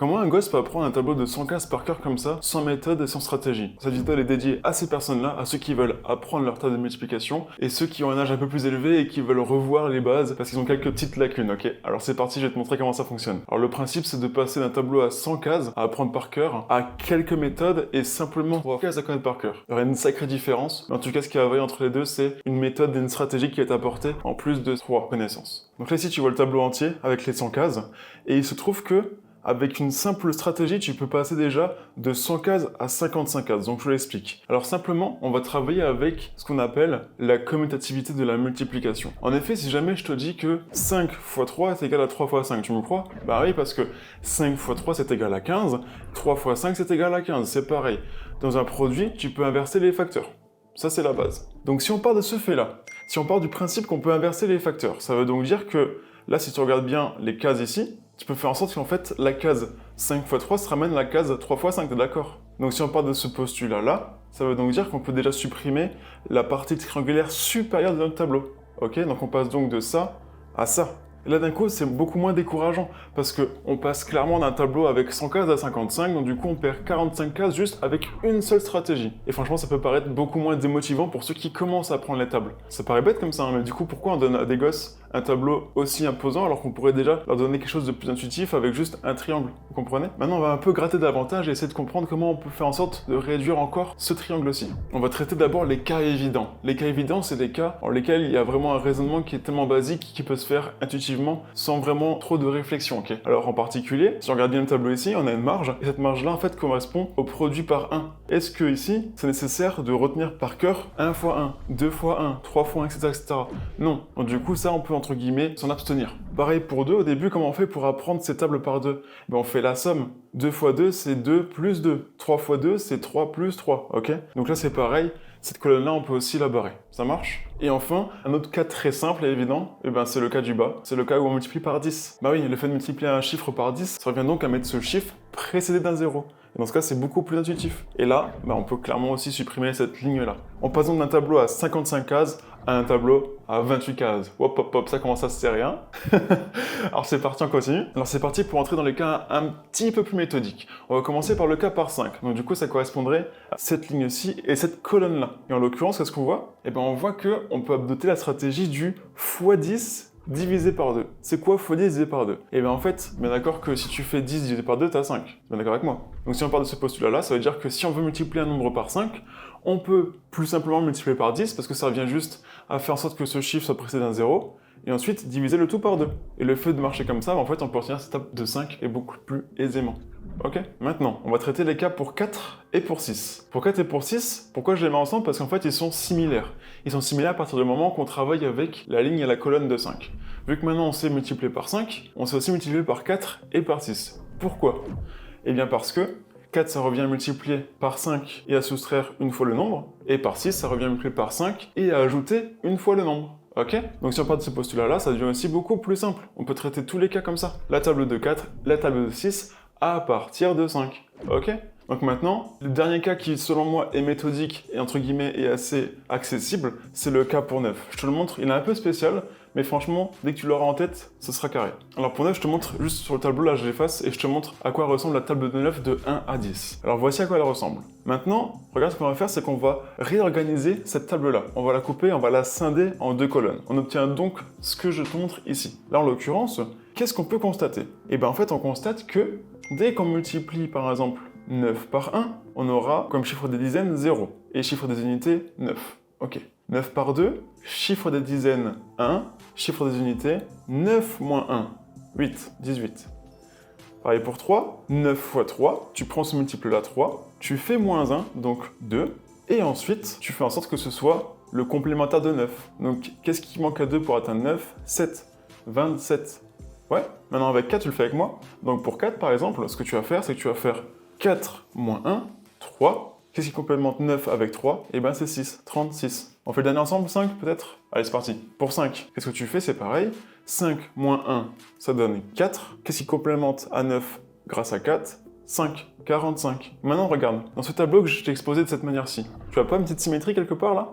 Comment un gosse peut apprendre un tableau de 100 cases par cœur comme ça, sans méthode et sans stratégie? Cette vidéo est dédiée à ces personnes-là, à ceux qui veulent apprendre leur table de multiplication, et ceux qui ont un âge un peu plus élevé et qui veulent revoir les bases parce qu'ils ont quelques petites lacunes, ok? Alors c'est parti, je vais te montrer comment ça fonctionne. Alors le principe, c'est de passer d'un tableau à 100 cases, à apprendre par cœur, à quelques méthodes et simplement 3 cases à connaître par cœur. Il y aura une sacrée différence, mais en tout cas, ce qui va varier entre les deux, c'est une méthode et une stratégie qui est apportée en plus de 3 connaissances. Donc là, ici, tu vois le tableau entier avec les 100 cases, et il se trouve que avec une simple stratégie, tu peux passer déjà de 100 cases à 55 cases, donc je l'explique. Alors simplement, on va travailler avec ce qu'on appelle la commutativité de la multiplication. En effet, si jamais je te dis que 5 fois 3 est égal à 3 fois 5, tu me crois? Bah oui, parce que 5 fois 3 c'est égal à 15, 3 fois 5 c'est égal à 15, c'est pareil. Dans un produit, tu peux inverser les facteurs. Ça, c'est la base. Donc si on part de ce fait-là, si on part du principe qu'on peut inverser les facteurs, ça veut donc dire que là, si tu regardes bien les cases ici, tu peux faire en sorte qu'en fait, la case 5 fois 3 se ramène à la case 3 fois 5, t'es d'accord? Donc si on part de ce postulat-là, ça veut donc dire qu'on peut déjà supprimer la partie triangulaire supérieure de notre tableau. Ok? Donc on passe donc de ça à ça. Et là, d'un coup, c'est beaucoup moins décourageant, parce qu'on passe clairement d'un tableau avec 100 cases à 55, donc du coup, on perd 45 cases juste avec une seule stratégie. Et franchement, ça peut paraître beaucoup moins démotivant pour ceux qui commencent à apprendre les tables. Ça paraît bête comme ça, hein, mais du coup, pourquoi on donne à des gosses un tableau aussi imposant, alors qu'on pourrait déjà leur donner quelque chose de plus intuitif avec juste un triangle, vous comprenez? Maintenant, on va un peu gratter davantage et essayer de comprendre comment on peut faire en sorte de réduire encore ce triangle-ci. On va traiter d'abord les cas évidents. Les cas évidents, c'est des cas dans lesquels il y a vraiment un raisonnement qui est tellement basique, qui peut se faire intuitivement, sans vraiment trop de réflexion, ok? Alors en particulier, si on regarde bien le tableau ici, on a une marge, et cette marge-là en fait correspond au produit par 1. Est-ce que ici, c'est nécessaire de retenir par cœur 1 fois 1, 2 fois 1, 3 fois 1, etc. etc. Non. Donc du coup, ça on peut entre guillemets s'en abstenir. Pareil pour 2, au début, comment on fait pour apprendre ces tables par 2? Ben, on fait la somme. 2 fois 2, c'est 2 plus 2. 3 fois 2, c'est 3 plus 3, ok? Donc là, c'est pareil. Cette colonne-là, on peut aussi la barrer. Ça marche? Et enfin, un autre cas très simple et évident, c'est le cas du bas. C'est le cas où on multiplie par 10. Bah oui, le fait de multiplier un chiffre par 10, ça revient donc à mettre ce chiffre précédé d'un 0. Et dans ce cas, c'est beaucoup plus intuitif. Et là, on peut clairement aussi supprimer cette ligne-là. En passant d'un tableau à 55 cases à un tableau à 28 cases. Hop, hop, hop, ça commence à se serrer, hein? Alors c'est parti, on continue. Alors c'est parti pour entrer dans les cas un petit peu plus méthodiques. On va commencer par le cas par 5. Donc du coup, ça correspondrait à cette ligne-ci et cette colonne-là. Et en l'occurrence, qu'est-ce qu'on voit? On voit qu'on peut adopter la stratégie du x10 divisé par 2. C'est quoi x10 divisé par 2? En fait, bien d'accord que si tu fais 10 divisé par 2, t'as 5. Bien d'accord avec moi? Donc si on part de ce postulat-là, ça veut dire que si on veut multiplier un nombre par 5, on peut plus simplement multiplier par 10, parce que ça revient juste à faire en sorte que ce chiffre soit précédé d'un 0, et ensuite diviser le tout par 2. Et le fait de marcher comme ça, en fait, on peut obtenir cette étape de 5 et beaucoup plus aisément. Ok? Maintenant, on va traiter les cas pour 4 et pour 6. Pour 4 et pour 6, pourquoi je les mets ensemble? Parce qu'en fait, ils sont similaires. Ils sont similaires à partir du moment qu'on travaille avec la ligne et la colonne de 5. Vu que maintenant on sait multiplier par 5, on sait aussi multiplier par 4 et par 6. Pourquoi? Eh bien parce que 4, ça revient à multiplier par 5 et à soustraire une fois le nombre, et par 6, ça revient à multiplier par 5 et à ajouter une fois le nombre. Ok? Donc si on part de ce postulat-là, ça devient aussi beaucoup plus simple. On peut traiter tous les cas comme ça. La table de 4, la table de 6, à partir de 5. Ok? Donc maintenant, le dernier cas qui, selon moi, est méthodique et entre guillemets est assez accessible, c'est le cas pour 9. Je te le montre, il est un peu spécial, mais franchement, dès que tu l'auras en tête, ce sera carré. Alors pour 9, je te montre juste sur le tableau, là je l'efface, et je te montre à quoi ressemble la table de 9 de 1 à 10. Alors voici à quoi elle ressemble. Maintenant, regarde ce qu'on va faire, c'est qu'on va réorganiser cette table-là. On va la couper, on va la scinder en 2 colonnes. On obtient donc ce que je te montre ici. Là en l'occurrence, qu'est-ce qu'on peut constater? En fait, on constate que dès qu'on multiplie par exemple 9 par 1, on aura comme chiffre des dizaines 0, et chiffre des unités 9. Ok. 9 par 2, chiffre des dizaines 1, chiffre des unités 9 moins 1, 8, 18. Pareil pour 3, 9 fois 3, tu prends ce multiple-là 3, tu fais moins 1, donc 2, et ensuite tu fais en sorte que ce soit le complémentaire de 9. Donc qu'est-ce qui manque à 2 pour atteindre 9? 7, 27. Ouais, maintenant avec 4, tu le fais avec moi. Donc pour 4 par exemple, ce que tu vas faire, c'est que tu vas faire 4 moins 1, 3. Qu'est-ce qui complémente 9 avec 3? C'est 6, 36. On fait le dernier ensemble, 5 peut-être? Allez, c'est parti. Pour 5, qu'est-ce que tu fais? C'est pareil. 5 moins 1, ça donne 4. Qu'est-ce qui complémente à 9 grâce à 4? 5, 45. Maintenant, regarde. Dans ce tableau que je t'ai exposé de cette manière-ci, tu as pas une petite symétrie quelque part là?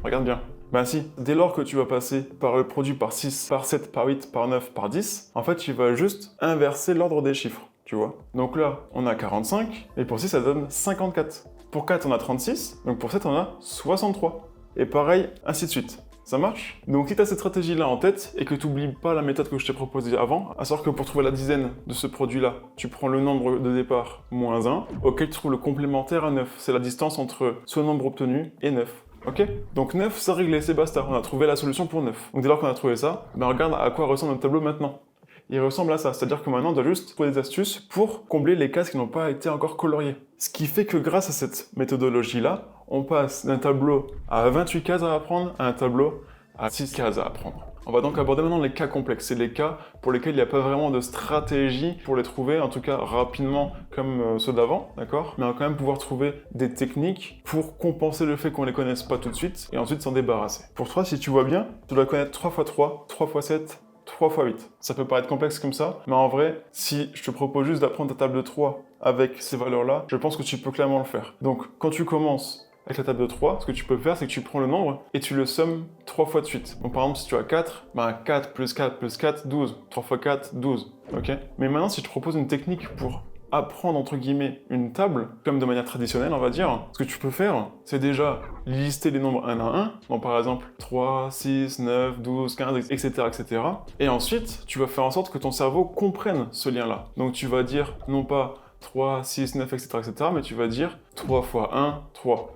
Regarde bien. Si, dès lors que tu vas passer par le produit par 6, par 7, par 8, par 9, par 10, en fait, tu vas juste inverser l'ordre des chiffres. tu vois. Donc là, on a 45, et pour 6, ça donne 54. Pour 4, on a 36, donc pour 7, on a 63. Et pareil, ainsi de suite. Ça marche? Donc si tu as cette stratégie-là en tête et que tu n'oublies pas la méthode que je t'ai proposée avant, à savoir que pour trouver la dizaine de ce produit-là, tu prends le nombre de départ moins 1, auquel tu trouves le complémentaire à 9. C'est la distance entre ce nombre obtenu et 9. Ok? Donc 9, c'est réglé, c'est basta. On a trouvé la solution pour 9. Donc dès lors qu'on a trouvé ça, ben regarde à quoi ressemble notre tableau maintenant. Il ressemble à ça, c'est-à-dire que maintenant on doit juste trouver des astuces pour combler les cases qui n'ont pas été encore coloriées. Ce qui fait que grâce à cette méthodologie-là, on passe d'un tableau à 28 cases à apprendre à un tableau à 6 cases à apprendre. On va donc aborder maintenant les cas complexes, c'est les cas pour lesquels il n'y a pas vraiment de stratégie pour les trouver, en tout cas rapidement comme ceux d'avant, d'accord? Mais on va quand même pouvoir trouver des techniques pour compenser le fait qu'on ne les connaisse pas tout de suite et ensuite s'en débarrasser. Pour toi, si tu vois bien, tu dois connaître 3 x 3, 3 x 7, 3 x 8. Ça peut paraître complexe comme ça, mais en vrai, si je te propose juste d'apprendre ta table de 3 avec ces valeurs-là, je pense que tu peux clairement le faire. Donc, quand tu commences avec la table de 3, ce que tu peux faire, c'est que tu prends le nombre et tu le sommes 3 fois de suite. Donc, par exemple, si tu as 4, 4 plus 4 plus 4, 12. 3 x 4, 12. Ok? Mais maintenant, si je te propose une technique pour apprendre, entre guillemets, une table, comme de manière traditionnelle, on va dire, ce que tu peux faire, c'est déjà lister les nombres un à un, donc par exemple 3, 6, 9, 12, 15, etc., etc. Et ensuite, tu vas faire en sorte que ton cerveau comprenne ce lien-là. Donc tu vas dire, non pas 3, 6, 9, etc., etc., mais tu vas dire 3 fois 1, 3.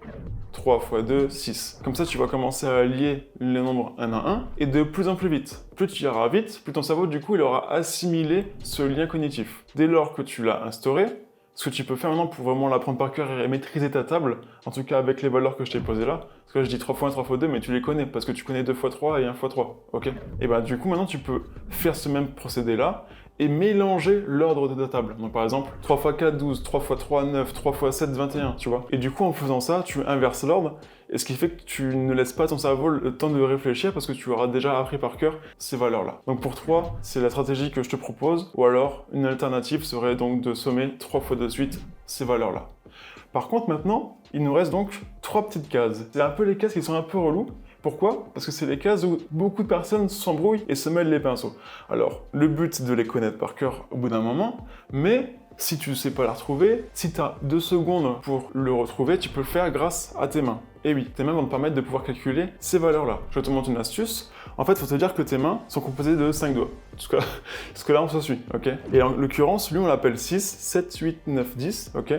3 fois 2, 6. Comme ça, tu vas commencer à lier les nombres un à un, et de plus en plus vite. Plus tu iras vite, plus ton cerveau, du coup, il aura assimilé ce lien cognitif. Dès lors que tu l'as instauré, ce que tu peux faire maintenant pour vraiment l'apprendre par cœur et maîtriser ta table, en tout cas avec les valeurs que je t'ai posées là, parce que là je dis 3 fois 1, 3 fois 2, mais tu les connais, parce que tu connais 2 fois 3 et 1 fois 3, ok? Et bah du coup maintenant tu peux faire ce même procédé là, et mélanger l'ordre de ta table. Donc par exemple, 3 x 4, 12, 3 x 3, 9, 3 x 7, 21, tu vois. Et du coup en faisant ça, tu inverses l'ordre, et ce qui fait que tu ne laisses pas ton cerveau le temps de réfléchir parce que tu auras déjà appris par cœur ces valeurs-là. Donc pour toi, c'est la stratégie que je te propose, ou alors une alternative serait donc de sommer 3 fois de suite ces valeurs-là. Par contre maintenant, il nous reste donc 3 petites cases. C'est un peu les cases qui sont un peu reloues. Pourquoi? Parce que c'est les cases où beaucoup de personnes s'embrouillent et se mêlent les pinceaux. Alors, le but c'est de les connaître par cœur au bout d'un moment, mais si tu ne sais pas la retrouver, si tu as 2 secondes pour le retrouver, tu peux le faire grâce à tes mains. Et oui, tes mains vont te permettre de pouvoir calculer ces valeurs-là. Je te montre une astuce. En fait, il faut te dire que tes mains sont composées de 5 doigts. Jusque-là, on se suit, ok? Et en l'occurrence, lui, on l'appelle 6, 7, 8, 9, 10, ok?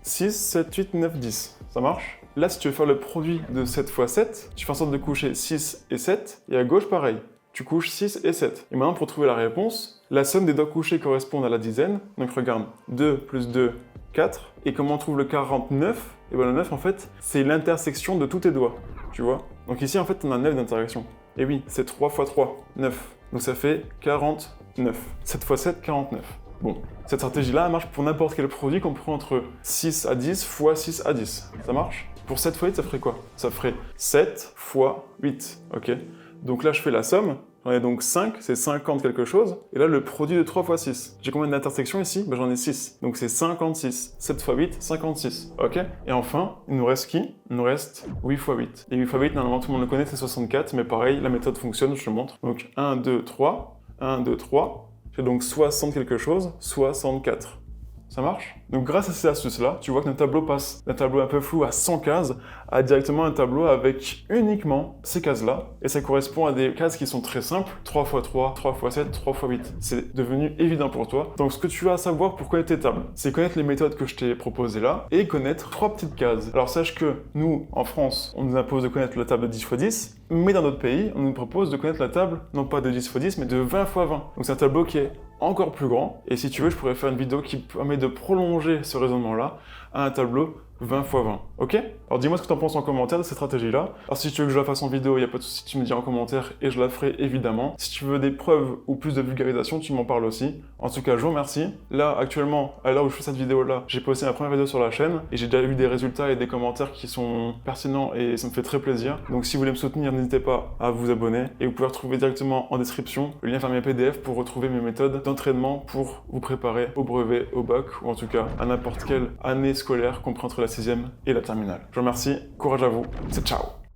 6, 7, 8, 9, 10. Ça marche? Là, si tu veux faire le produit de 7 x 7, tu fais en sorte de coucher 6 et 7, et à gauche, pareil. Tu couches 6 et 7. Et maintenant, pour trouver la réponse, la somme des doigts couchés correspond à la dizaine. Donc regarde, 2 plus 2, 4. Et comment on trouve le 49? Et bien le 9, en fait, c'est l'intersection de tous tes doigts, tu vois? Donc ici, en fait, on a 9 d'intersection. Et oui, c'est 3 x 3, 9. Donc ça fait 49. 7 x 7, 49. Bon, cette stratégie-là, elle marche pour n'importe quel produit qu'on prend entre 6 à 10 fois 6 à 10. Ça marche? Pour 7 fois 8, ça ferait quoi? Ça ferait 7 fois 8, ok? Donc là, je fais la somme. J'en ai donc 5, c'est 50 quelque chose. Et là, le produit de 3 fois 6. J'ai combien d'intersections ici? Ben, j'en ai 6. Donc c'est 56. 7 fois 8, 56. Ok? Et enfin, il nous reste qui? Il nous reste 8 fois 8. Et 8 fois 8, normalement, tout le monde le connaît, c'est 64. Mais pareil, la méthode fonctionne, je te montre. Donc 1, 2, 3. 1, 2, 3. J'ai donc 60 quelque chose, 64. Ça marche? Donc grâce à ces astuces-là, tu vois que notre tableau passe d'un tableau un peu flou à 100 cases à directement un tableau avec uniquement ces cases-là. Et ça correspond à des cases qui sont très simples. 3 x 3, 3 x 7, 3 x 8. C'est devenu évident pour toi. Donc ce que tu as à savoir pour connaître tes tables, c'est connaître les méthodes que je t'ai proposées là et connaître 3 petites cases. Alors sache que nous, en France, on nous impose de connaître la table de 10 x 10, mais dans d'autres pays, on nous propose de connaître la table non pas de 10 x 10, mais de 20 x 20. Donc c'est un tableau qui est encore plus grand. Et si tu veux, je pourrais faire une vidéo qui permet de prolonger ce raisonnement-là à un tableau 20 x 20, ok? Alors dis-moi ce que tu en penses en commentaire de cette stratégie-là. Alors si tu veux que je la fasse en vidéo, il n'y a pas de souci, tu me dis en commentaire et je la ferai évidemment. Si tu veux des preuves ou plus de vulgarisation, tu m'en parles aussi. En tout cas, je vous remercie. Là, actuellement, à l'heure où je fais cette vidéo-là, j'ai posté ma première vidéo sur la chaîne et j'ai déjà eu des résultats et des commentaires qui sont pertinents et ça me fait très plaisir. Donc si vous voulez me soutenir, n'hésitez pas à vous abonner et vous pouvez retrouver directement en description le lien vers mes PDF pour retrouver mes méthodes d'entraînement pour vous préparer au brevet, au bac ou en tout cas à n'importe quelle année scolaire compris entre la 6e et la terminale. Je vous remercie, courage à vous, c'est ciao!